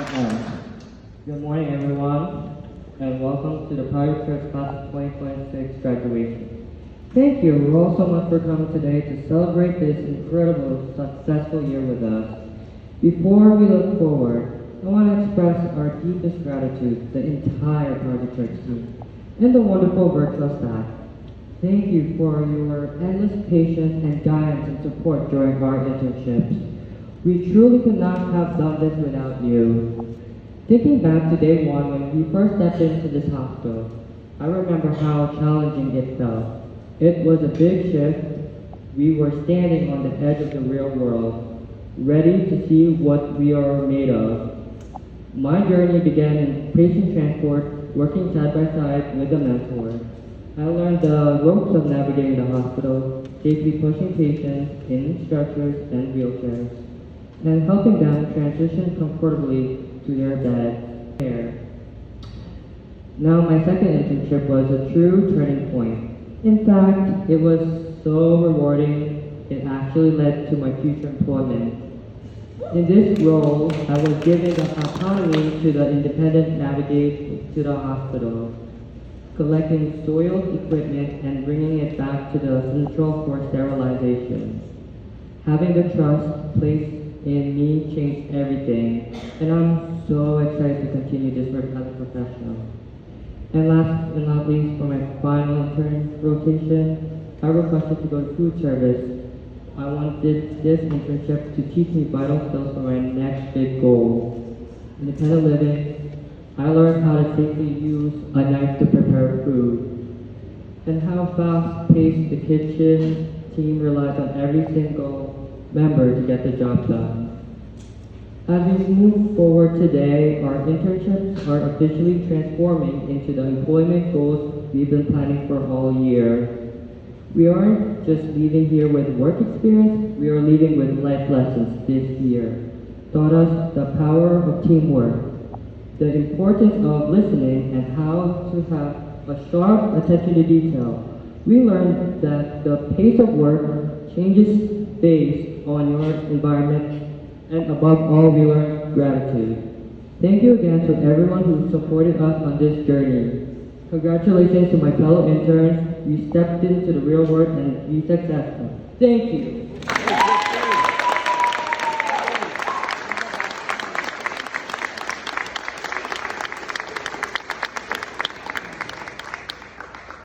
Good morning, everyone, and welcome to the Private Church Class of 2026 graduation. Thank you all so much for coming today to celebrate this incredible, successful year with us. Before we look forward, I want to express our deepest gratitude to the entire Private Church team and the wonderful virtual staff. Thank you for your endless patience and guidance and support during our internships. We truly could not have done this without you. Thinking back to day one when we first stepped into this hospital, I remember how challenging it felt. It was a big shift. We were standing on the edge of the real world, ready to see what we are made of. My journey began in patient transport, working side by side with a mentor. I learned the ropes of navigating the hospital, safely pushing patients in stretchers and wheelchairs, and helping them transition comfortably to their bed care. Now, my second internship was a true turning point. In fact, it was so rewarding, it actually led to my future employment. In this role, I was given the autonomy to the independent navigate to the hospital, collecting soiled equipment and bringing it back to the central for sterilization. Having the trust placed in me changed everything, and I'm so excited to continue this work as a professional. And last but not least, for my final intern rotation, I requested to go to food service. I wanted this internship to teach me vital skills for my next big goal. Independent living, I learned how to safely use a knife to prepare food, and how fast-paced the kitchen team relies on every single member to get the job done. As we move forward today, our internships are officially transforming into the employment goals we've been planning for all year. We aren't just leaving here with work experience, we are leaving with life lessons this year. Taught us the power of teamwork, the importance of listening, and how to have a sharp attention to detail. We learned that the pace of work changes based on your environment, and above all, we learned gratitude. Thank you again to everyone who supported us on this journey. Congratulations to my fellow interns. We stepped into the real world and be successful. Thank you.